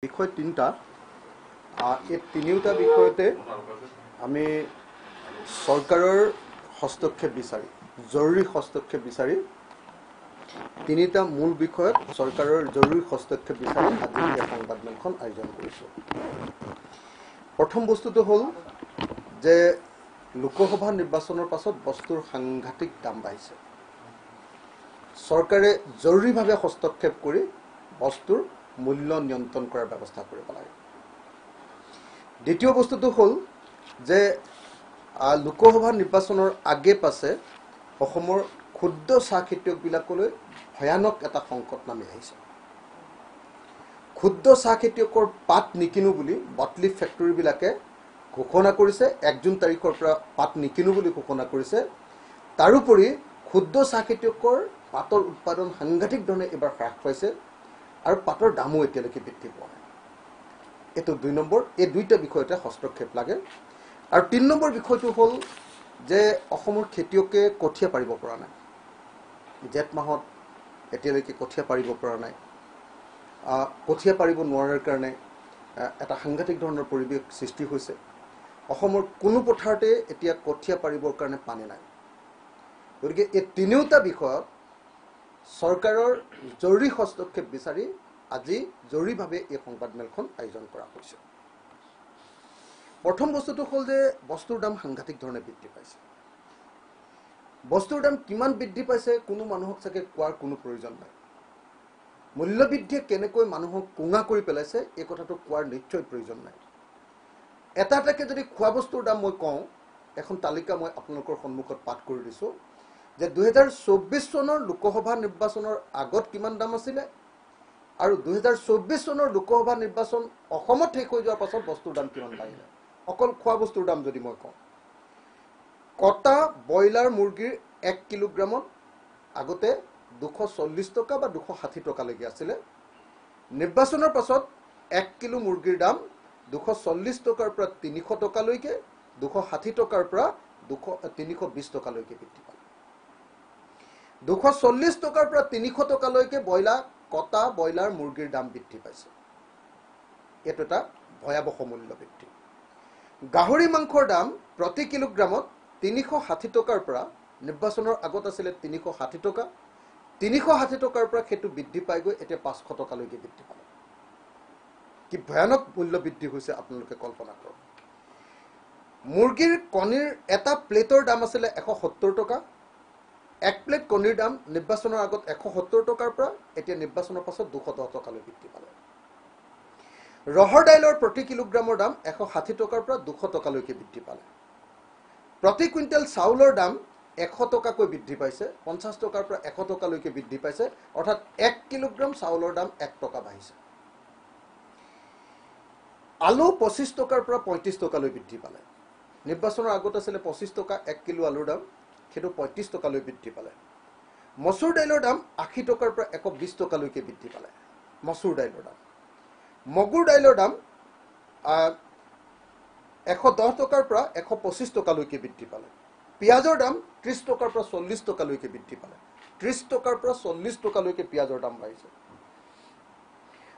বিষয় তিনটা এই তিনিওটা বিষয়তে আমি সৰকাৰেৰ হস্তক্ষেপ বিচাৰি জৰুৰি হস্তক্ষেপ বিচাৰি তিনিটা মূল বিষয়ত সৰকাৰেৰ জৰুৰি হস্তক্ষেপ বিচাৰি আজি এই সংবাদমেলখন আয়োজন কৰিছো। প্রথম বস্তুটো হল যে লোকসভা নির্বাচনের পাছত বস্তুর সাংঘাতিক দাম বাঢ়িছে। সরকারে জরুরিভাবে হস্তক্ষেপ করে বস্তুর মূল্য নিয়ন্ত্রণ করার ব্যবস্থা কৰিব লাগে। দ্বিতীয় বস্তুটো হল যে লোকসভা নিৰ্বাচনেৰ আগে পাছে অসমৰ ক্ষুদ্ৰ চাহ খেতিয়কবিলাকলৈ ভয়ানক এটা সংকট নামি আহিছে। ক্ষুদ্ৰ চাহ খেতিয়কৰ পাত নিকিনো বুলি বটলিফ ফেক্টৰীবিলাকে ঘোষণা কৰিছে। 1 জুন তাৰিখৰ পৰা পাত নিকিনো বুলি ঘোষণা কৰিছে। তাৰোপৰি ক্ষুদ্ৰ চাহ খেতিয়কৰ পাতৰ উৎপাদন সাংঘাতিক ধৰণে এবাৰ হ্ৰাস পাইছে আৰু পাতৰ দামো এতিয়ালৈকে বৃদ্ধি পোৱা নাই। এইটো 2 নম্বৰ। এই দুইটা বিষয়তে হস্তক্ষেপ লাগে। আৰু 3 নম্বৰ বিষয়টো হল যে অসমৰ খেতিয়কে কঠীয়া পাৰিব পৰা নাই। জেঠ মাহত এতিয়ালৈকে কঠীয়া পাৰিব পৰা নাই। কঠীয়া পাৰিব নোৱাৰাৰ কাৰণে এটা সাংঘাতিক ধৰণৰ পৰিৱেশ সৃষ্টি হৈছে। অসমৰ কোনো পথাৰতে এতিয়া কঠীয়া পাৰিবৰ কাৰণে পানী নাই। গতিকে এই তিনিওটা বিষয়ত সৰকাৰেৰ জৰুৰি হস্তক্ষেপ বিচাৰি আজি জরুরিভাবে এই সংবাদমেলখন আয়োজন করা হয়েছে। প্রথম বস্তুটো হল যে বস্তুর দাম সাংঘাতিক ধরনের বৃদ্ধি পাইছে। বস্তুর দাম কিমান বৃদ্ধি পাইছে কোনো মানুহক চাগে কোৱাৰ কোনো প্ৰয়োজন নাই। মূল্যবৃদ্ধিয়ে কেনেকৈ মানুহক কোঙা কৰি পেলাইছে এই কথাটো কোৱাৰ নিশ্চয় প্ৰয়োজন নাই। এটা এটাকে যদি খোৱা বস্তুৰ দাম মই কওঁ, এখন তালিকা মই আপোনালোকৰ সন্মুখত পাঠ কৰি দিছোঁ যে 2024 চনৰ লোকসভা নিৰ্বাচনৰ আগত কিমান দাম আছিলে আৰু 2024 চনৰ লোকসভা নিৰ্বাচন অসমত শেষ হৈ যোৱাৰ পাছত বস্তুৰ দাম কিমান বাঢ়িলে। অকল খোৱা বস্তুৰ দাম যদি মই কওঁ, কটা ব্ৰইলাৰ মুৰ্গীৰ 1 কিলোগ্ৰামত আগতে 240 টকা বা 260 টকালৈকে আছিলে। নিৰ্বাচনৰ পাছত 1 কিলো মুৰ্গীৰ দাম 240 টকাৰ পৰা 300 টকালৈকে, 260 টকাৰ পৰা 320 টকালৈকে বৃদ্ধি পালে। 240 টকাৰ পৰা 300 টকালৈকে কটা ব্ৰইলাৰ মুৰ্গীৰ দাম বৃদ্ধি পাইছে। এইটো এটা ভয়াবহ মূল্য বৃদ্ধি। গাহৰি মাংসৰ দাম প্ৰতি কিলোগ্ৰামত 360 টকাৰ পৰা নিৰ্বাচনৰ আগত আছিলে 360 টকা, 360 টকাৰ পৰা সেইটো বৃদ্ধি পাই গৈ এতিয়া 500 টকালৈকে বৃদ্ধি পালে। কি ভয়ানক মূল্য বৃদ্ধি হৈছে আপোনালোকে কল্পনা কৰক। মুৰ্গীৰ কণীৰ এটা প্লেটৰ দাম আছিলে 170 টকা। 1 প্লেট কণীৰ দাম নিৰ্বাচনৰ আগত 170 টকাৰ পৰা এতিয়া নিৰ্বাচনৰ পাছত 210 টকালৈ বৃদ্ধি পালে। ৰহৰ দাইলৰ প্ৰতি কিলোগ্ৰামৰ দাম 160 টকাৰ পৰা 200 টকালৈকে বৃদ্ধি পালে। প্ৰতি কুইণ্টেল চাউলৰ দাম 100 টকাকৈ বৃদ্ধি পাইছে। 50 টকাৰ পৰা 100 টকালৈকে বৃদ্ধি পাইছে। অৰ্থাৎ 1 কিলোগ্ৰাম চাউলৰ দাম 1 টকা বাঢ়িছে। আলু 25 টকাৰ পৰা 35 টকালৈ বৃদ্ধি পালে। নিৰ্বাচনৰ আগত আছিলে 25 টকা 1 কিলো আলুৰ দাম, সেইটো 35 টকালৈ বৃদ্ধি পালে। মচুৰ দাইলৰ দাম 80 টকাৰ পৰা 120 টকালৈকে বৃদ্ধি পালে। মচুৰ দাইলৰ দাম। মগুৰ দাইলৰ দাম 110 টকাৰ পৰা 125 টকালৈকে বৃদ্ধি পালে। পিঁয়াজৰ দাম 30 টকাৰ পৰা 40 টকালৈকে বৃদ্ধি পালে। 30 টকাৰ পৰা 40 টকালৈকে পিঁয়াজৰ দাম বাঢ়িছে।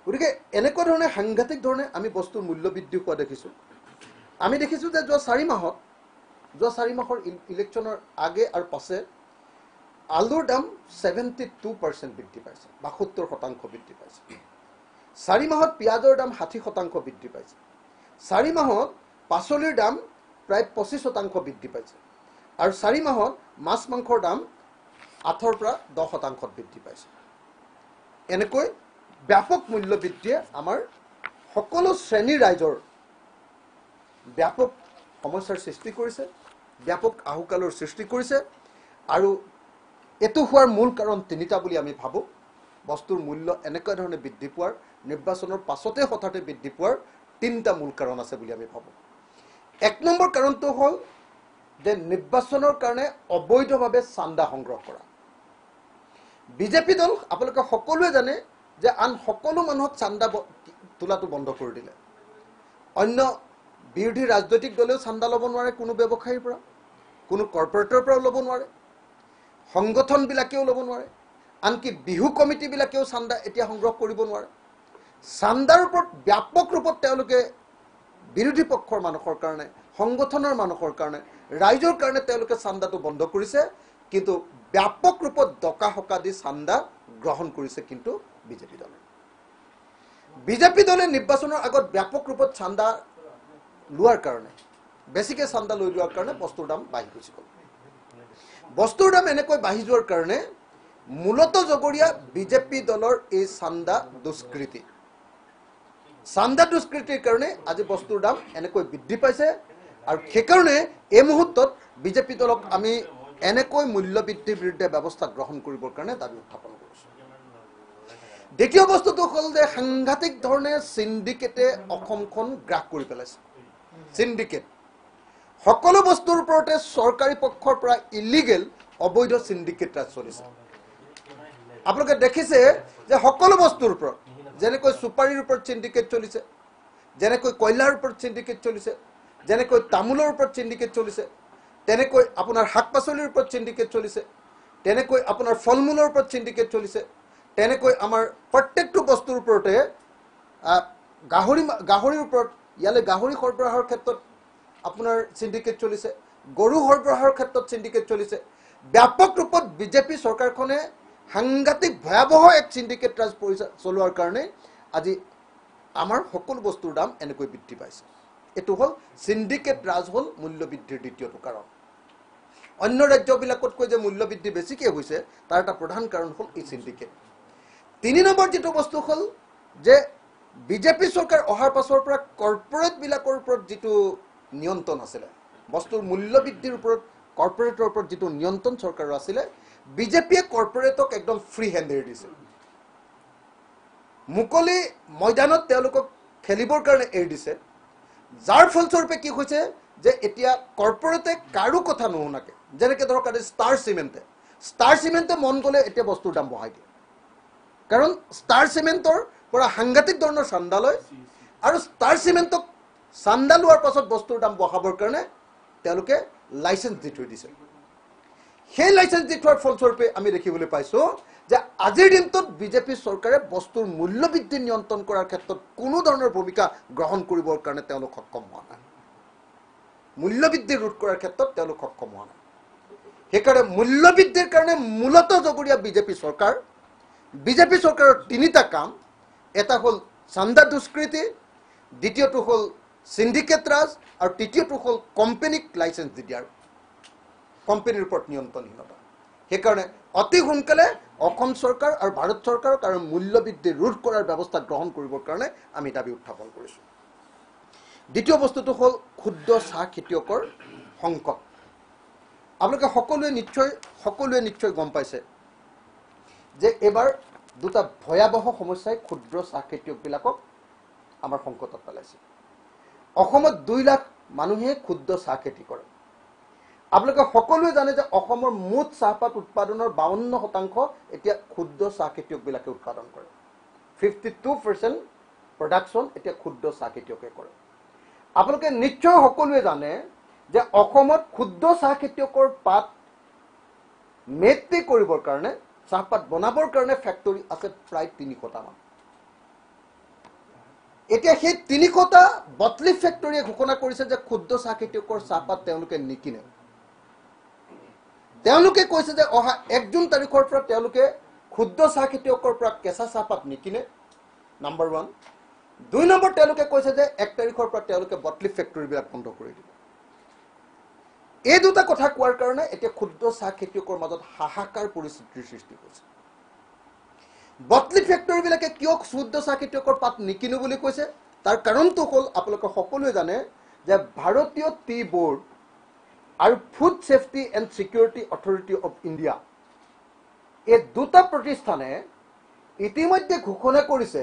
গতিকে এনেকুৱা ধৰণে সাংঘাতিক ধৰণে আমি বস্তুৰ মূল্য বৃদ্ধি হোৱা দেখিছোঁ। আমি দেখিছোঁ যে যোৱা 4 মাহৰ ইলেকশ্যনৰ আগে আৰু পাছে আলুৰ দাম 72% বৃদ্ধি পাইছে, 72% বৃদ্ধি পাইছে। 4 মাহত পিঁয়াজৰ দাম 60% বৃদ্ধি পাইছে। 4 মাহত পাচলিৰ দাম প্ৰায় 25% বৃদ্ধি পাইছে। আৰু 4 মাহত মাছ মাংসৰ দাম 8ৰ পৰা 10% বৃদ্ধি পাইছে। এনেকৈ ব্যাপক মূল্য বৃদ্ধিয়ে আমাৰ সকলো শ্ৰেণীৰ ৰাইজৰ ব্যাপক সমস্যাৰ সৃষ্টি কৰিছে, ব্যাপক আহুকালৰ সৃষ্টি কৰিছে। আৰু এইটো হোৱাৰ মূল কাৰণ তিনিটা বুলি আমি ভাবোঁ। বস্তুৰ মূল্য এনেকুৱা ধৰণে বৃদ্ধি পোৱাৰ, নিৰ্বাচনৰ পাছতে হঠাতে বৃদ্ধি পোৱাৰ 3টা মূল কাৰণ আছে বুলি আমি ভাবোঁ। 1 নম্বৰ কাৰণটো হ'ল যে নিৰ্বাচনৰ কাৰণে অবৈধভাৱে চান্দা সংগ্ৰহ কৰা। বিজেপি দল আপোনালোকে সকলোৱে জানে যে আন সকলো মানুহক চান্দা তোলাটো বন্ধ কৰি দিলে। অন্য বিৰোধী ৰাজনৈতিক দলেও চান্দা ল'ব নোৱাৰে, কোনো ব্যৱসায়ীৰ পৰা, কোনো কৰ্পৰেটৰ পৰাও ল'ব নোৱাৰে, সংগঠনবিলাকেও ল'ব নোৱাৰে, আনকি বিহু কমিটিবিলাকেও চান্দা এতিয়া সংগ্ৰহ কৰিব নোৱাৰে। চান্দাৰ ওপৰত ব্যাপক ৰূপত তেওঁলোকে বিৰোধী পক্ষৰ মানুহৰ কাৰণে সংগঠনৰ মানুহৰ কাৰণে ৰাইজৰ কাৰণে তেওঁলোকে চান্দাটো বন্ধ কৰিছে কিন্তু ব্যাপক ৰূপত ডকা হকা দি চান্দা গ্ৰহণ কৰিছে কিন্তু বিজেপি দলে নিৰ্বাচনৰ আগত ব্যাপক ৰূপত চান্দা লোৱাৰ কাৰণে বেছিকৈ চান্দা লৈ লোৱাৰ কাৰণে বস্তুৰ দাম বাঢ়ি গৈছে বস্তুৰ দাম এনেকৈ বাঢ়ি যোৱাৰ কাৰণে মূলত জগৰীয়া বিজেপি দলৰ এই চান্দা দুষ্কৃতিৰ কাৰণে আজি বস্তুৰ দাম এনেকৈ বৃদ্ধি পাইছে আৰু সেইকাৰণে এই মুহূৰ্তত বিজেপি দলক আমি এনেকৈ মূল্য বৃদ্ধিৰ বিৰুদ্ধে ব্যৱস্থা গ্ৰহণ কৰিবৰ কাৰণে দাবী উত্থাপন কৰিছোঁ দ্বিতীয় বস্তুটো হ'ল যে সাংঘাতিক ধৰণে সিন্ডিকেটে অসমখন গ্ৰাস কৰি পেলাইছে সিন্ডিকেট সকলো বস্তুৰ ওপৰতে চৰকাৰী পক্ষৰ পৰা ইলিগেল অবৈধ সিন্ডিকেট ৰাজ চলিছে আপোনালোকে দেখিছে যে সকলো বস্তুৰ ওপৰত যেনেকৈ সুপাৰীৰ ওপৰত সিন্ডিকেট চলিছে যেনেকৈ কয়লাৰ ওপৰত সিন্ডিকেট চলিছে যেনেকৈ তামোলৰ ওপৰত সিন্ডিকেট চলিছে তেনেকৈ আপোনাৰ শাক পাচলিৰ ওপৰত সিন্ডিকেট চলিছে তেনেকৈ আপোনাৰ ফল মূলৰ ওপৰত সিন্ডিকেট চলিছে তেনেকৈ আমাৰ প্ৰত্যেকটো বস্তুৰ ওপৰতে গাহৰিৰ ওপৰত ইয়ালে গাহৰি সৰবৰাহৰ ক্ষেত্ৰত আপোনাৰ সিন্ডিকেট চলিছে গৰু সৰবৰাহৰ ক্ষেত্ৰত সিন্ডিকেট চলিছে ব্যাপক ৰূপত বিজেপি চৰকাৰখনে সাংঘাতিক ভয়াবহ এক সিন্ডিকেট ৰাজ চলোৱাৰ কাৰণে আজি আমাৰ সকলো বস্তুৰ দাম এনেকৈ বৃদ্ধি পাইছে এটো হল সিন্ডিকেট ৰাজ হল মূল্য বৃদ্ধিৰ দ্বিতীয়টো কাৰণ অন্য ৰাজ্যবিলাকতকৈ যে মূল্য বৃদ্ধি বেছিকৈ হৈছে তাৰ এটা প্ৰধান কাৰণ হল এই সিন্ডিকেট 3 নম্বৰ যেটো বস্তু হল যে বিজেপি চৰকাৰ অহাৰ পাছৰ পৰা কৰ্পোৰেট বিলাকৰ ওপৰত যেটো নিয়ন্ত্ৰণ আছিল বস্তুৰ মূল্য বৃদ্ধিৰ ওপৰত কৰ্পোৰেটৰ ওপৰত যেটো নিয়ন্ত্ৰণ চৰকাৰৰ আছিল বিজেপিয়ে কৰ্পোৰেটক একদম ফ্ৰী হেণ্ড এৰি দিছে মুকলি ময়দানত তেওঁলোকক খেলিবৰ কাৰণে এৰি দিছে যাৰ ফলস্বৰূপে কি হৈছে যে এতিয়া কৰ্পোৰেটে কাৰো কথা নুশুনাকে যেনেকৈ ধৰক ষ্টাৰ সিমেন্টে মন গলে এতিয়া বস্তুৰ দাম বঢ়াই দিয়ে কাৰণ ষ্টাৰ সিমেন্টৰ পৰা সাংঘাতিক ধৰণৰ চান্দা লয় আৰু ষ্টাৰ সিমেন্টক চান্দা লোৱাৰ পাছত বস্তুৰ দাম বঢ়াবৰ কাৰণে তেওঁলোকে লাইসেন্স দি থৈ দিছে সেই লাইসেন্স দি থোৱাৰ ফলস্বৰূপে আমি দেখিবলৈ পাইছো যে আজিৰ দিনটোত বিজেপি চৰকাৰে বস্তুৰ মূল্য বৃদ্ধি নিয়ন্ত্ৰণ কৰাৰ ক্ষেত্ৰত কোনো ধৰণৰ ভূমিকা গ্ৰহণ কৰিবৰ কাৰণে তেওঁলোক সক্ষম হোৱা নাই মূল্য বৃদ্ধি ৰোধ কৰাৰ ক্ষেত্ৰত তেওঁলোক সক্ষম হোৱা নাই সেইকাৰণে মূল্য বৃদ্ধিৰ কাৰণে মূলত জগৰীয়া বিজেপি চৰকাৰৰ তিনিটা কাম এটা হল চান্দা দুষ্কৃতি দ্বিতীয়টো হল সিন্ডিকেট ৰাজ আৰু তৃতীয়টো হল কোম্পানীক লাইসেন্স দি দিয়াৰ কোম্পানীৰ ওপৰত নিয়ন্ত্ৰণহীনতা সেইকাৰণে অতি সোনকালে অসম চৰকাৰ আৰু ভাৰত চৰকাৰক আৰু মূল্য বৃদ্ধি ৰোধ কৰাৰ ব্যৱস্থা গ্ৰহণ কৰিবৰ কাৰণে আমি দাবী উত্থাপন কৰিছোঁ দ্বিতীয় বস্তুটো হল ক্ষুদ্ৰ চাহ খেতিয়কৰ সংকট আপোনালোকে সকলোৱে নিশ্চয় গম পাইছে যে এবাৰ দুটা ভয়াবহ সমস্যাই ক্ষুদ্ৰ চাহ খেতিয়কবিলাকক আমাৰ সংকটত পেলাইছে অসমত 2 লাখ মানুহে ক্ষুদ্ৰ চাহ খেতি কৰে আপোনালোকে সকলোৱে জানে যে অসমৰ মুঠ চাহপাত উৎপাদনৰ 52% এতিয়া ক্ষুদ্ৰ চাহ খেতিয়কবিলাকে উৎপাদন কৰে 52% প্ৰডাকশন এতিয়া ক্ষুদ্ৰ চাহ খেতিয়কে কৰে আপোনালোকে নিশ্চয় সকলোৱে জানে যে অসমত ক্ষুদ্ৰ চাহ খেতিয়কৰ পাত মেট্ৰি কৰিবৰ কাৰণে চাহপাত বনাবৰ কাৰণে ফ্যাক্টৰী আছে প্ৰায় 300টা মান এতিয়া সেই 300টা বটলি ফ্যাক্টৰীয়ে ঘোষণা কৰিছে যে ক্ষুদ্ৰ চাহ খেতিয়কৰ চাহপাত তেওঁলোকে নিকিনে তেওঁলোকে কৈছে যে অহা 1 জুন তাৰিখৰ পৰা তেওঁলোকে ক্ষুদ্ৰ চাহ খেতিয়কৰ পৰা কেঁচা চাহপাত নিকিনে নম্বৰ 1 2 নম্বৰ তেওঁলোকে কৈছে যে 1 তাৰিখৰ পৰা তেওঁলোকে বটলি ফ্যাক্টৰীবিলাক বন্ধ কৰি দিব এই দুটা কথা কোৱাৰ কাৰণে এতিয়া ক্ষুদ্ৰ চাহ খেতিয়কৰ মাজত হাহাকাৰ পৰিস্থিতিৰ সৃষ্টি হৈছে বটলি ফ্যাক্টৰীবিলাকে কিয় ক্ষুদ্ৰ চাহ খেতিয়কৰ পাত নিকিনো বুলি কৈছে তাৰ কাৰণটো হ'ল আপোনালোকে সকলোৱে জানে যে ভাৰতীয় টি বোৰ্ড আৰু food safety and security authority of India এই দুটা প্ৰতিষ্ঠানে ইতিমধ্যে ঘোষণা কৰিছে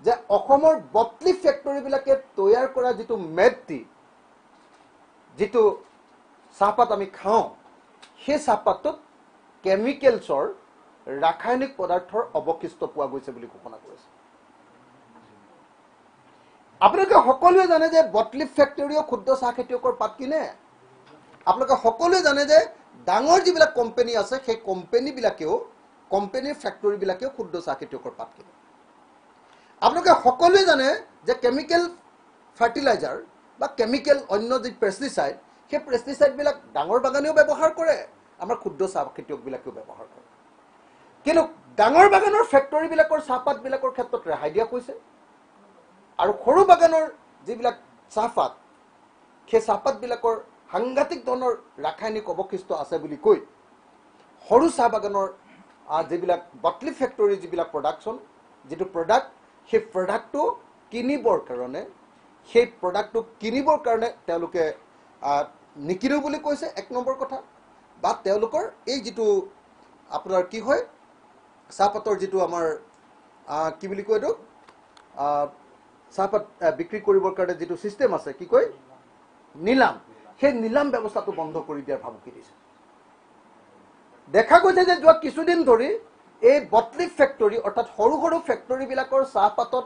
যে অসমৰ বটলি ফ্যাক্টৰীবিলাকে তৈয়াৰ কৰা যেটো মেট্ৰি যেটো চাহপাত আমি খাওঁ সেই চাহপাতত কেমিকেলছৰ ৰাসায়নিক পদাৰ্থৰ অৱশিষ্ট পোৱা গৈছে বুলি ঘোষণা কৰিছে আপোনালোকে সকলোৱে জানে যে বটলি ফ্যাক্টৰীও ক্ষুদ্ৰ চাহ খেতিয়কৰ পাত কিনে আপোনালোকে সকলোৱে জানে যে ডাঙৰ যিবিলাক কোম্পানী আছে সেই কোম্পানীবিলাকেও কোম্পানীৰ ফ্যাক্টৰীবিলাকেও ক্ষুদ্ৰ চাহ খেতিয়কৰ পাত কিনে আপোনালোকে সকলোৱে জানে যে কেমিকেল ফাৰ্টিলাইজাৰ বা কেমিকেল অন্য যি পেষ্টিচাইড সেই পেষ্টিচাইডবিলাক ডাঙৰ বাগানেও ব্যৱহাৰ কৰে, আমাৰ ক্ষুদ্ৰ চাহ খেতিয়কবিলাকেও ব্যৱহাৰ কৰে। কিন্তু ডাঙৰ বাগানৰ ফেক্টৰীবিলাকৰ চাহপাতবিলাকৰ ক্ষেত্ৰত ৰেহাই দিয়া হৈছে, আৰু সৰু বাগানৰ যিবিলাক চাহপাত সেই চাহপাতবিলাকৰ সাংঘাতিক ধৰণৰ ৰাসায়নিক অৱশিষ্ট আছে বুলি কৈ সৰু চাহ বাগানৰ যিবিলাক বটলি ফেক্টৰী যিবিলাক প্ৰডাকশ্যন যিটো প্ৰডাক্ট সেই প্ৰডাক্টটো কিনিবৰ কাৰণে তেওঁলোকে নিকিনো বুলি কৈছে, এক নম্বৰ কথা। বা তেওঁলোকৰ এই যিটো আপোনাৰ কি হয় চাহপাতৰ যিটো আমাৰ কি বুলি কয় এইটো চাহপাত বিক্ৰী কৰিবৰ কাৰণে যিটো ছিষ্টেম আছে কি কয় নিলাম, সেই নিলাম ব্যৱস্থাটো বন্ধ কৰি দিয়াৰ ভাবুকি দিছে। দেখা গৈছে যে যোৱা কিছুদিন ধৰি এই বটলি ফেক্টৰী অৰ্থাৎ সৰু সৰু ফেক্টৰীবিলাকৰ চাহপাতত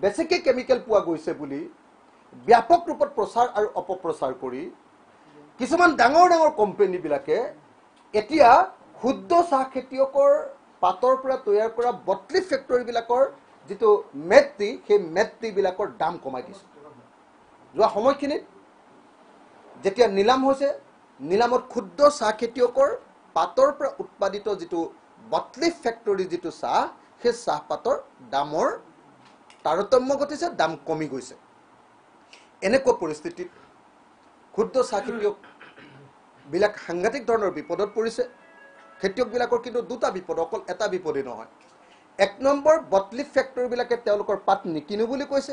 বেছিকৈ কেমিকেল পোৱা গৈছে বুলি ব্যাপক ৰূপত প্ৰচাৰ আৰু অপপ্ৰচাৰ কৰি কিছুমান ডাঙৰ ডাঙৰ কোম্পানীবিলাকে এতিয়া ক্ষুদ্ৰ চাহ খেতিয়কৰ পাতৰ পৰা তৈয়াৰ কৰা বটলি ফেক্টৰীবিলাকৰ যিটো মেট্ৰি সেই মেট্ৰিবিলাকৰ দাম কমাই দিছে। যোৱা সময়খিনিত যেতিয়া নিলাম হৈছে, নিলামত ক্ষুদ্ৰ চাহ খেতিয়কৰ পাতৰ পৰা উৎপাদিত যিটো বটলি ফেক্টৰী যিটো চাহ সেই চাহপাতৰ দামৰ তাৰতম্য ঘটিছে, দাম কমি গৈছে। এনেকুৱা পৰিস্থিতিত ক্ষুদ্ৰ চাহ খেতিয়কবিলাক সাংঘাতিক ধৰণৰ বিপদত পৰিছে। খেতিয়কবিলাকৰ কিন্তু দুটা বিপদ, অকল এটা বিপদেই নহয়। এক নম্বৰ, বটলি ফেক্টৰীবিলাকে তেওঁলোকৰ পাত নিকিনো বুলি কৈছে,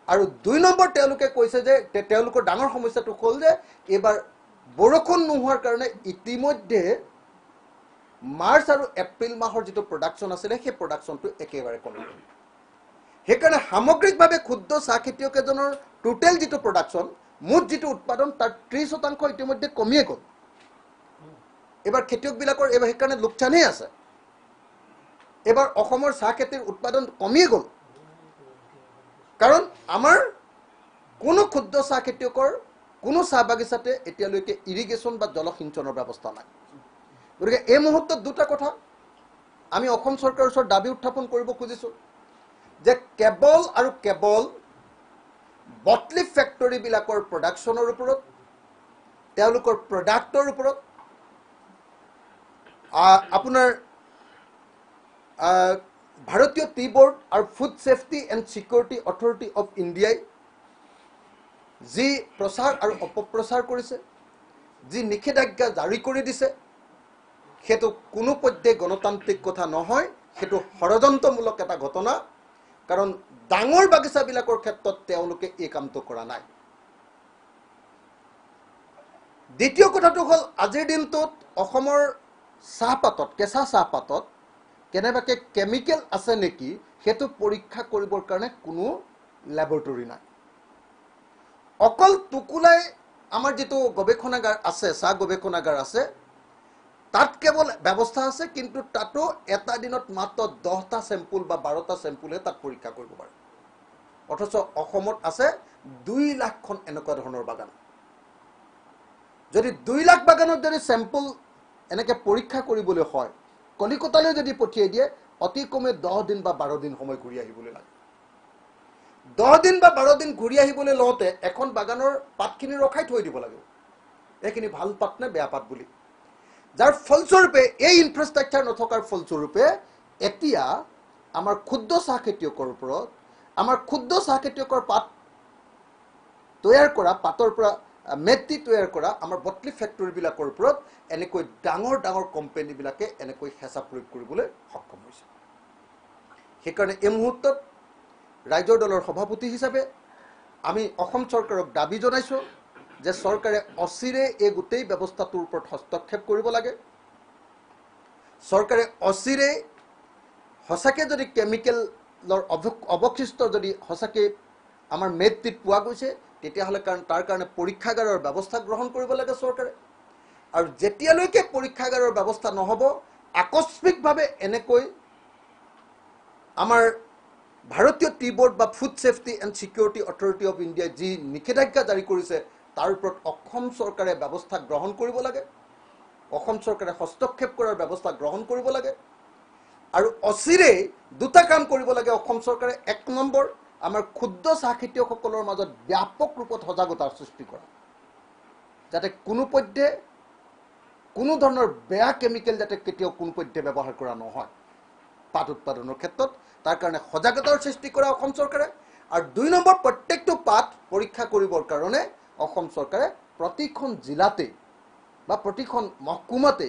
আৰু দুই নম্বৰ তেওঁলোকে কৈছে যে তেওঁলোকৰ ডাঙৰ সমস্যাটো হ'ল যে এইবাৰ বৰষুণ নোহোৱাৰ কাৰণে ইতিমধ্যে মাৰ্চ আৰু এপ্ৰিল মাহৰ যিটো প্ৰডাকশ্যন আছিলে সেই প্ৰডাকশ্যনটো একেবাৰে কমি গ'ল। সেইকাৰণে সামগ্ৰিকভাৱে ক্ষুদ্ৰ চাহ খেতিয়ক এজনৰ টোটেল যিটো প্ৰডাকশ্যন, মুঠ যিটো উৎপাদন তাৰ 30% ইতিমধ্যে কমিয়ে গ'ল। এইবাৰ খেতিয়কবিলাকৰ এইবাৰ সেইকাৰণে লোকচানেই আছে। এইবাৰ অসমৰ চাহ খেতিৰ উৎপাদন কমিয়ে গ'ল, কাৰণ আমাৰ কোনো ক্ষুদ্ৰ চাহ খেতিয়কৰ কোনো চাহ বাগিচাতে এতিয়ালৈকে ইৰিগেশ্যন বা জলসিঞ্চনৰ ব্যৱস্থা নাই। গতিকে এই মুহূৰ্তত দুটা কথা আমি অসম চৰকাৰৰ ওচৰত দাবী উত্থাপন কৰিব খুজিছোঁ যে কেৱল আৰু কেৱল বটলি ফেক্টৰীবিলাকৰ প্ৰডাকশ্যনৰ ওপৰত, তেওঁলোকৰ প্ৰডাক্টৰ ওপৰত আপোনাৰ ভাৰতীয় টি বোৰ্ড আৰু food safety and security authority of ইণ্ডিয়াই যি প্ৰচাৰ আৰু অপপ্ৰচাৰ কৰিছে, যি নিষেধাজ্ঞা জাৰি কৰি দিছে, সেইটো কোনোপধ্যে গণতান্ত্ৰিক কথা নহয়, সেইটো ষড়যন্ত্ৰমূলক এটা ঘটনা। কাৰণ ডাঙৰ বাগিচাবিলাকৰ ক্ষেত্ৰত তেওঁলোকে এই কামটো কৰা নাই। দ্বিতীয় কথাটো হ'ল আজিৰ দিনটোত অসমৰ চাহপাতত, কেঁচা চাহপাতত কেনেবাকৈ কেমিকেল আছে নেকি সেইটো পৰীক্ষা কৰিবৰ কাৰণে কোনো লেবৰেটৰী নাই। অকল টুকুলাই আমাৰ যিটো গৱেষণাগাৰ আছে, চাহ গৱেষণাগাৰ আছে, তাত কেৱল ব্যৱস্থা আছে, কিন্তু তাতো এটা দিনত মাত্ৰ 10টা চেম্পুল বা 12টা চেম্পুলহে তাত পৰীক্ষা কৰিব পাৰে। অথচ অসমত আছে 2 লাখখন এনেকুৱা ধৰণৰ বাগান। যদি 2 লাখ বাগানত যদি চেম্পুল এনেকৈ পৰীক্ষা কৰিবলৈ হয়, কলিকতালৈ যদি পঠিয়াই দিয়ে, অতি কমে 10 দিন বা 12 দিন সময় ঘূৰি আহিবলৈ লাগে। 10 দিন বা 12 দিন ঘূৰি আহিবলৈ লওঁতে এখন বাগানৰ পাতখিনি ৰখাই থৈ দিব লাগে, এইখিনি ভাল পাত নে বেয়া পাত বুলি। যাৰ ফলস্বৰূপে এই ইনফ্ৰাষ্ট্ৰাকচাৰ নথকাৰ ফলস্বৰূপে এতিয়া আমাৰ ক্ষুদ্ৰ চাহ খেতিয়কৰ ওপৰত, আমাৰ ক্ষুদ্ৰ চাহ খেতিয়কৰ পাত তৈয়াৰ কৰা, পাতৰ পৰা মেট্ৰি তৈয়াৰ কৰা আমাৰ বটলি ফেক্টৰীবিলাকৰ ওপৰত এনেকৈ ডাঙৰ ডাঙৰ কোম্পানীবিলাকে এনেকৈ হেঁচা প্ৰয়োগ কৰিবলৈ সক্ষম হৈছে। সেইকাৰণে এই মুহূৰ্তত ৰাইজৰ দলৰ সভাপতি হিচাপে আমি অসম চৰকাৰক দাবী জনাইছোঁ যে চৰকাৰে অচিৰে এই গোটেই ব্যৱস্থাটোৰ ওপৰত হস্তক্ষেপ কৰিব লাগে। চৰকাৰে অচিৰে সঁচাকৈ যদি কেমিকেলৰ অৱশিষ্ট যদি সঁচাকৈ আমাৰ মেট্ৰিত পোৱা গৈছে, তেতিয়াহ'লে তাৰ কাৰণে পৰীক্ষাগাৰৰ ব্যৱস্থা গ্ৰহণ কৰিব লাগে চৰকাৰে। আৰু যেতিয়ালৈকে পৰীক্ষাগাৰৰ ব্যৱস্থা নহ'ব, আকস্মিকভাৱে এনেকৈ আমাৰ ভাৰতীয় টি বোৰ্ড বা food safety and security authority of ইণ্ডিয়াই যি নিষেধাজ্ঞা জাৰি কৰিছে, তাৰ ওপৰত অসম চৰকাৰে ব্যৱস্থা গ্ৰহণ কৰিব লাগে, অসম চৰকাৰে হস্তক্ষেপ কৰাৰ ব্যৱস্থা গ্ৰহণ কৰিব লাগে। আৰু অচিৰে দুটা কাম কৰিব লাগে অসম চৰকাৰে। এক নম্বৰ, আমাৰ ক্ষুদ্ৰ চাহ খেতিয়কসকলৰ মাজত ব্যাপক ৰূপত সজাগতাৰ সৃষ্টি কৰা, যাতে কোনোপধ্যে কোনো ধৰণৰ বেয়া কেমিকেল যাতে কেতিয়াও কোনোপধ্যে ব্যৱহাৰ কৰা নহয় পাত উৎপাদনৰ ক্ষেত্ৰত, তাৰ কাৰণে সজাগতাৰ সৃষ্টি কৰা অসম চৰকাৰে। আৰু 2 নম্বৰ, প্ৰত্যেকটো পাত পৰীক্ষা কৰিবৰ কাৰণে অসম চৰকাৰে প্ৰতিখন জিলাতে বা প্ৰতিখন মহকুমাতে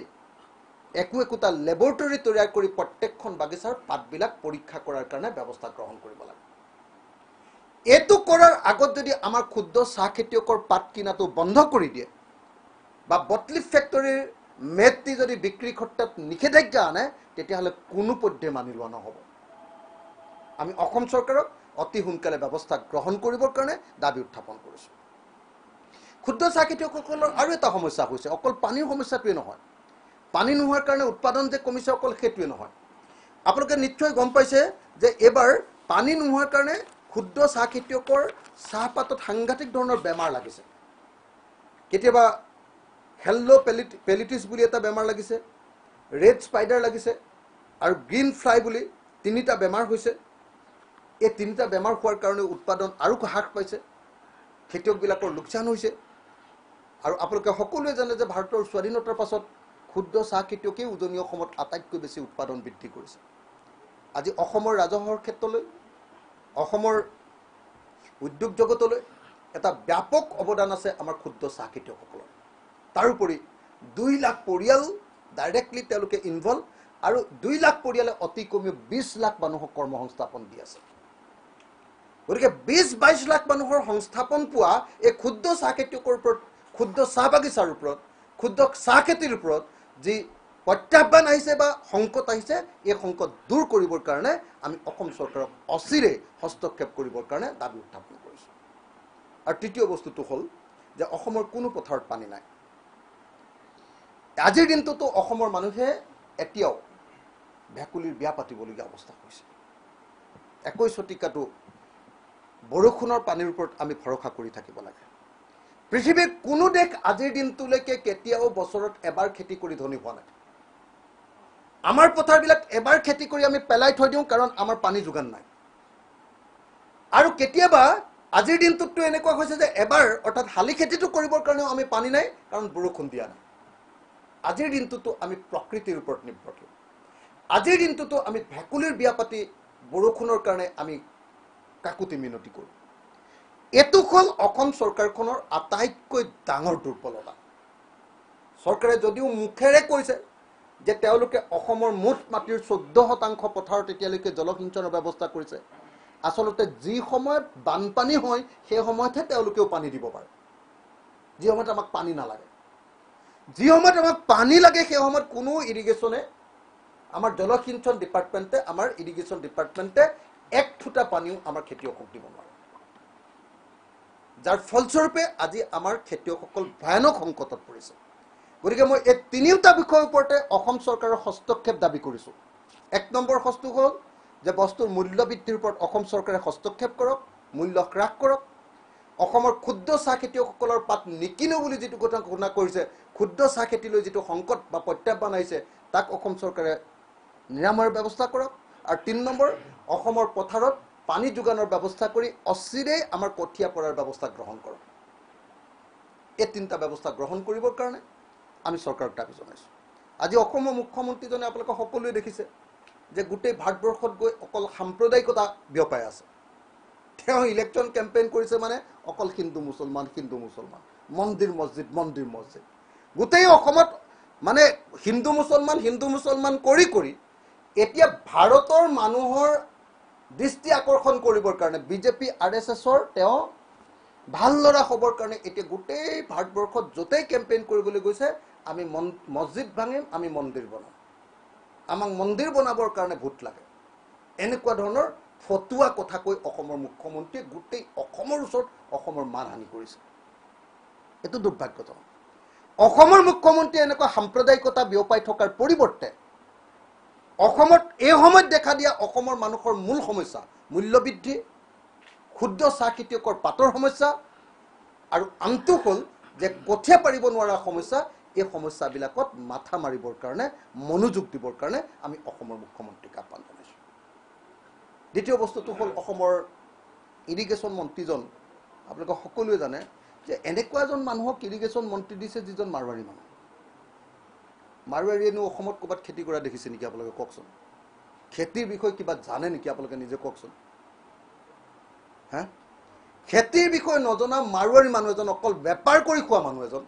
একোটা লেবৰেটৰী তৈয়াৰ কৰি প্ৰত্যেকখন বাগিচাৰ পাতবিলাক পৰীক্ষা কৰাৰ কাৰণে ব্যৱস্থা গ্ৰহণ কৰিব লাগে। এইটো কৰাৰ আগত যদি আমাৰ ক্ষুদ্ৰ চাহ খেতিয়কৰ পাত কিনাটো বন্ধ কৰি দিয়ে বা বটলিফ ফেক্টৰীৰ মেটটি যদি বিক্ৰী ক্ষেত্ৰত নিষেধাজ্ঞা আনে, তেতিয়াহ'লে কোনোপধ্যে মানি লোৱা নহ'ব। আমি অসম চৰকাৰক অতি সোনকালে ব্যৱস্থা গ্ৰহণ কৰিবৰ কাৰণে দাবী উত্থাপন কৰিছোঁ। ক্ষুদ্ৰ চাহ খেতিয়কসকলৰ আৰু এটা সমস্যা হৈছে, অকল পানীৰ সমস্যাটোৱে নহয়, পানী নোহোৱাৰ কাৰণে উৎপাদন যে কমিছে অকল সেইটোৱে নহয়। আপোনালোকে নিশ্চয় গম পাইছে যে এইবাৰ পানী নোহোৱাৰ কাৰণে ক্ষুদ্ৰ চাহ খেতিয়কৰ চাহপাতত সাংঘাতিক ধৰণৰ বেমাৰ লাগিছে। কেতিয়াবা হেল্ল' পেলিটিছ বুলি এটা বেমাৰ লাগিছে, ৰেড স্পাইডাৰ লাগিছে আৰু গ্ৰীণ ফ্লাই বুলি 3টা বেমাৰ হৈছে। এই 3টা বেমাৰ হোৱাৰ কাৰণে উৎপাদন আৰু হ্ৰাস পাইছে, খেতিয়কবিলাকৰ লোকচান হৈছে। আৰু আপোনালোকে সকলোৱে জানে যে ভাৰতৰ স্বাধীনতাৰ পাছত ক্ষুদ্ৰ চাহ খেতিয়কেই উজনি অসমত আটাইতকৈ বেছি উৎপাদন বৃদ্ধি কৰিছে। আজি অসমৰ ৰাজহৰ ক্ষেত্ৰলৈ, অসমৰ উদ্যোগ জগতলৈ এটা ব্যাপক অৱদান আছে আমাৰ ক্ষুদ্ৰ চাহ খেতিয়কসকলৰ। তাৰোপৰি 2 লাখ পৰিয়াল ডাইৰেক্টলি তেওঁলোকে ইনভলভ, আৰু 2 লাখ পৰিয়ালে অতি কমেও 20 লাখ মানুহক কৰ্মসংস্থাপন দি আছে। গতিকে 20-22 লাখ মানুহৰ সংস্থাপন পোৱা এই ক্ষুদ্ৰ চাহ খেতিয়কৰ ওপৰত, ক্ষুদ্ৰ চাহ বাগিচাৰ ওপৰত, ক্ষুদ্ৰ চাহ খেতিৰ ওপৰত যি প্ৰত্যাহ্বান আহিছে বা সংকট আহিছে, এই সংকট দূৰ কৰিবৰ কাৰণে আমি অসম চৰকাৰক অচিৰে হস্তক্ষেপ কৰিবৰ কাৰণে দাবী উত্থাপন কৰিছোঁ। আৰু তৃতীয় বস্তুটো হ'ল যে অসমৰ কোনো পথাৰত পানী নাই। আজিৰ দিনটোতো অসমৰ মানুহে এতিয়াও ভেকুলীৰ বিয়া পাতিবলগীয়া অৱস্থা হৈছে। 21 শতিকাটো বৰষুণৰ পানীৰ ওপৰত আমি ভৰসা কৰি থাকিব লাগে। পৃথিৱীৰ কোনো দেশ আজিৰ দিনটোলৈকে কেতিয়াও বছৰত এবাৰ খেতি কৰি ধনী হোৱা নাই। আমাৰ পথাৰবিলাক এবাৰ খেতি কৰি আমি পেলাই থৈ দিওঁ, কাৰণ আমাৰ পানী যোগান নাই। আৰু কেতিয়াবা আজিৰ দিনটোততো এনেকুৱা হৈছে যে এবাৰ, অৰ্থাৎ শালি খেতিটো কৰিবৰ কাৰণেও আমি পানী নাই, কাৰণ বৰষুণ দিয়া নাই। আজিৰ দিনটোতো আমি প্ৰকৃতিৰ ওপৰত নিৰ্ভৰশীল। আজিৰ দিনটোতো আমি ভেকুলীৰ বিয়া পাতি বৰষুণৰ কাৰণে আমি কাকুতি মিনতি কৰোঁ। এইটো হ'ল অসম চৰকাৰখনৰ আটাইতকৈ ডাঙৰ দুৰ্বলতা। চৰকাৰে যদিও মুখেৰে কৈছে যে তেওঁলোকে অসমৰ মুঠ মাটিৰ 14% পথাৰত এতিয়ালৈকে জলসিঞ্চনৰ ব্যৱস্থা কৰিছে, আচলতে যি সময়ত বানপানী হয় সেই সময়তহে তেওঁলোকেও পানী দিব পাৰে। যি সময়ত আমাক পানী নালাগে, যি সময়ত আমাক পানী লাগে, সেই সময়ত কোনো ইৰিগেশ্যনে, আমাৰ জলসিঞ্চন ডিপাৰ্টমেণ্টে, আমাৰ ইৰিগেশ্যন ডিপাৰ্টমেণ্টে 1 ফুটা পানীও আমাৰ খেতিয়কক দিব নোৱাৰে। যাৰ ফলস্বৰূপে আজি আমাৰ খেতিয়কসকল ভয়ানক সংকটত পৰিছে। গতিকে মই এই 3টা বিষয়ৰ ওপৰতে অসম চৰকাৰৰ হস্তক্ষেপ দাবী কৰিছোঁ। 1 নম্বৰ বস্তু হ'ল যে বস্তুৰ মূল্য বৃদ্ধিৰ ওপৰত অসম চৰকাৰে হস্তক্ষেপ কৰক, মূল্য হ্ৰাস কৰক। অসমৰ ক্ষুদ্ৰ চাহ খেতিয়কসকলৰ পাত নিকিনো বুলি যিটো কথা ঘোষণা কৰিছে, ক্ষুদ্ৰ চাহ খেতিলৈ যিটো সংকট বা প্ৰত্যাহ্বান আহিছে, তাক অসম চৰকাৰে নিৰাময়ৰ ব্যৱস্থা কৰক। আৰু 3 নম্বৰ, অসমৰ পথাৰত পানী যোগানৰ ব্যৱস্থা কৰি অচিৰেই আমাৰ কঠীয়া পৰাৰ ব্যৱস্থা গ্ৰহণ কৰক। এই 3টা ব্যৱস্থা গ্ৰহণ কৰিবৰ কাৰণে আমি চৰকাৰক দাবী জনাইছোঁ। আজি অসমৰ মুখ্যমন্ত্ৰীজনে আপোনালোকে সকলোৱে দেখিছে যে গোটেই ভাৰতবৰ্ষত গৈ অকল সাম্প্ৰদায়িকতা বিয়পাই আছে। তেওঁ ইলেকশ্যন কেম্পেইন কৰিছে মানে অকল হিন্দু মুছলমান, হিন্দু মুছলমান, মন্দিৰ মছজিদ, মন্দিৰ মছজিদ। গোটেই অসমত মানে হিন্দু মুছলমান কৰি কৰি এতিয়া ভাৰতৰ মানুহৰ দৃষ্টি আকৰ্ষণ কৰিবৰ কাৰণে বিজেপি RSSৰ তেওঁ ভাল ল'ৰা হ'বৰ কাৰণে এতিয়া গোটেই ভাৰতবৰ্ষত য'তেই কেম্পেইন কৰিবলৈ গৈছে, আমি মছজিদ ভাঙিম, আমি মন্দিৰ বনাম, আমাক মন্দিৰ বনাবৰ কাৰণে ভোট লাগে, এনেকুৱা ধৰণৰ ফটুৱা কথা কৈ অসমৰ মুখ্যমন্ত্ৰীয়ে গোটেই অসমৰ ওচৰত অসমৰ মানহানি কৰিছে। এইটো দুৰ্ভাগ্যজনক। অসমৰ মুখ্যমন্ত্ৰীয়ে এনেকুৱা সাম্প্ৰদায়িকতা বিয়পাই থকাৰ পৰিৱৰ্তে অসমত এই সময়ত দেখা দিয়া অসমৰ মানুহৰ মূল সমস্যা মূল্য বৃদ্ধি, ক্ষুদ্ৰ চাহ খেতিয়কৰ পাতৰ সমস্যা, আৰু আনটো হ'ল যে কঠীয়া পাৰিব নোৱাৰা সমস্যা, এই সমস্যাবিলাকত মাথা মাৰিবৰ কাৰণে মনোযোগ দিবৰ কাৰণে আমি অসমৰ মুখ্যমন্ত্ৰীক আহ্বান জনাইছোঁ দ্বিতীয় বস্তুটো হ'ল অসমৰ ইৰিগেশ্যন মন্ত্ৰীজন আপোনালোকে সকলোৱে জানে যে এনেকুৱা এজন মানুহক ইৰিগেশ্যন মন্ত্ৰী দিছে যিজন মাৰোৱাৰী মানুহ মাৰোৱাৰীয়েনো অসমত ক'ৰবাত খেতি কৰা দেখিছে নেকি আপোনালোকে কওকচোন খেতিৰ বিষয়ে কিবা জানে নেকি আপোনালোকে নিজে কওকচোন হা খেতিৰ বিষয়ে নজনা মাৰোৱাৰী মানুহ এজন অকল বেপাৰ কৰি খোৱা মানুহ এজন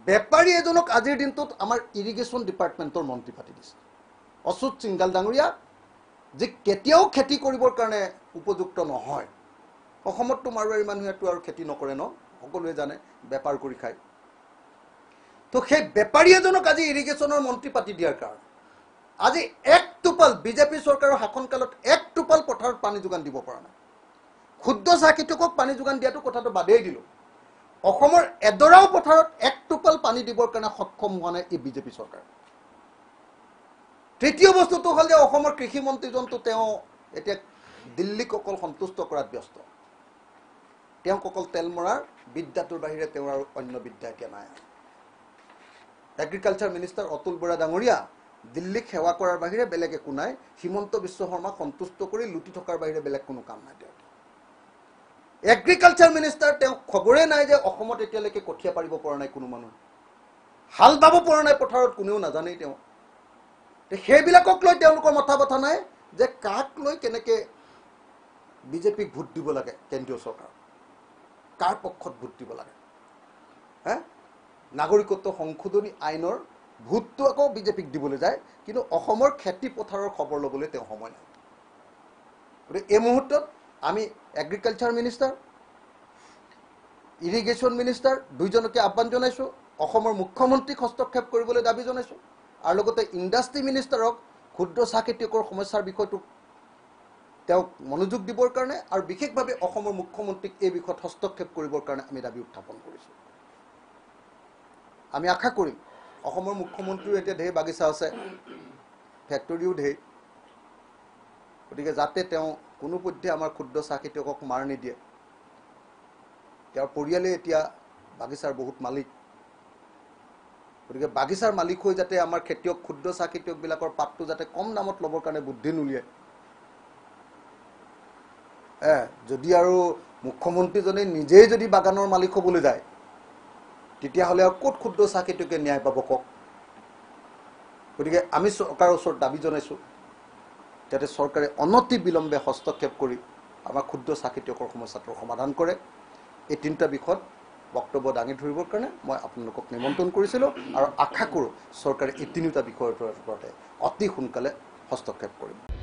বেপাৰী এজনক আজিৰ দিনটোত আমাৰ ইৰিগেশ্যন ডিপাৰ্টমেণ্টৰ মন্ত্ৰী পাতি দিছে অচ্যুত সিংগাল ডাঙৰীয়া যে কেতিয়াও খেতি কৰিবৰ কাৰণে উপযুক্ত নহয় অসমততো মাৰোৱাৰী মানুহেতো আৰু খেতি নকৰে ন সকলোৱে জানে বেপাৰ কৰি খায় তো সেই বেপাৰী এজনক আজি ইৰিগেশ্যনৰ মন্ত্ৰী পাতি দিয়াৰ কাৰণে আজি এক টোপাল বিজেপি চৰকাৰৰ শাসনকালত এক টোপাল পথাৰত পানী যোগান দিব পৰা নাই ক্ষুদ্ৰ চাহ খেতিয়কক পানী যোগান দিয়াটো কথাটো বাদেই দিলোঁ অসমৰ এডৰাও পথাৰত এক টোপাল পানী দিবৰ কাৰণে সক্ষম হোৱা নাই এই বিজেপি চৰকাৰ তৃতীয় বস্তুটো হ'ল যে অসমৰ কৃষি মন্ত্ৰীজনটো তেওঁ এতিয়া দিল্লীক অকল সন্তুষ্ট কৰাত ব্যস্ত তেওঁক অকল তেল মৰাৰ বিদ্যাটোৰ বাহিৰে তেওঁৰ আৰু অন্য বিদ্যা এতিয়া নাই এগ্ৰিকালচাৰ মিনিষ্টাৰ অতুল বৰা ডাঙৰীয়া দিল্লীক সেৱা কৰাৰ বাহিৰে বেলেগ একো নাই হিমন্ত বিশ্ব শৰ্মাক সন্তুষ্ট কৰি লুটি থকাৰ বাহিৰে বেলেগ কোনো কাম নাই তেওঁ এগ্ৰিকালচাৰ মিনিষ্টাৰ তেওঁ খবৰেই নাই যে অসমত এতিয়ালৈকে কঠীয়া পাৰিব পৰা নাই কোনো মানুহ হাল বাব পৰা নাই পথাৰত কোনেও নাজানেই তেওঁ সেইবিলাকক লৈ তেওঁলোকৰ মাথা বথা নাই যে কাক লৈ কেনেকৈ বিজেপিক ভোট দিব লাগে কেন্দ্ৰীয় চৰকাৰ কাৰ পক্ষত ভোট দিব লাগে হে নাগৰিকত্ব সংশোধনী আইনৰ ভোটটো আকৌ বিজেপিক দিবলৈ যায় কিন্তু অসমৰ খেতি পথাৰৰ খবৰ ল'বলৈ তেওঁ সময় নাই গতিকে এই মুহূৰ্তত আমি এগ্ৰিকালচাৰ মিনিষ্টাৰ ইৰিগেশ্যন মিনিষ্টাৰ দুইজনকে আহ্বান জনাইছোঁ অসমৰ মুখ্যমন্ত্ৰীক হস্তক্ষেপ কৰিবলৈ দাবী জনাইছোঁ আৰু লগতে ইণ্ডাষ্ট্ৰী মিনিষ্টাৰক ক্ষুদ্ৰ চাহ খেতিয়কৰ সমস্যাৰ বিষয়টো তেওঁক মনোযোগ দিবৰ কাৰণে আৰু বিশেষভাৱে অসমৰ মুখ্যমন্ত্ৰীক এই বিষয়ত হস্তক্ষেপ কৰিবৰ কাৰণে আমি দাবী উত্থাপন কৰিছোঁ আমি আশা কৰিম অসমৰ মুখ্যমন্ত্ৰীও এতিয়া ঢেৰ বাগিচা আছে ফেক্টৰীও ঢেৰ গতিকে যাতে তেওঁ কোনোপধ্যে আমাৰ ক্ষুদ্ৰ চাহ খেতিয়কক মাৰ নিদিয়ে তেওঁৰ পৰিয়ালে এতিয়া বাগিচাৰ বহুত মালিক গতিকে বাগিচাৰ মালিক হৈ যাতে আমাৰ খেতিয়ক ক্ষুদ্ৰ চাহ খেতিয়কবিলাকৰ পাতটো যাতে কম দামত ল'বৰ কাৰণে বুদ্ধি নুলিয়ায় যদি আৰু মুখ্যমন্ত্ৰীজনে নিজেই যদি বাগানৰ মালিক হ'বলৈ যায় তেতিয়াহ'লে আৰু ক'ত ক্ষুদ্ৰ চাহ খেতিয়কে ন্যায় পাব কওক গতিকে আমি চৰকাৰৰ ওচৰত দাবী জনাইছোঁ যাতে চৰকাৰে অনতি বিলম্বে হস্তক্ষেপ কৰি আমাৰ ক্ষুদ্ৰ চাহ খেতিয়কৰ সমস্যাটোৰ সমাধান কৰে এই তিনিটা বিষয়ত বক্তব্য দাঙি ধৰিবৰ কাৰণে মই আপোনালোকক নিমন্ত্ৰণ কৰিছিলোঁ আৰু আশা কৰোঁ চৰকাৰে এই তিনিটা বিষয়ৰ ওপৰতে অতি সোনকালে হস্তক্ষেপ কৰিব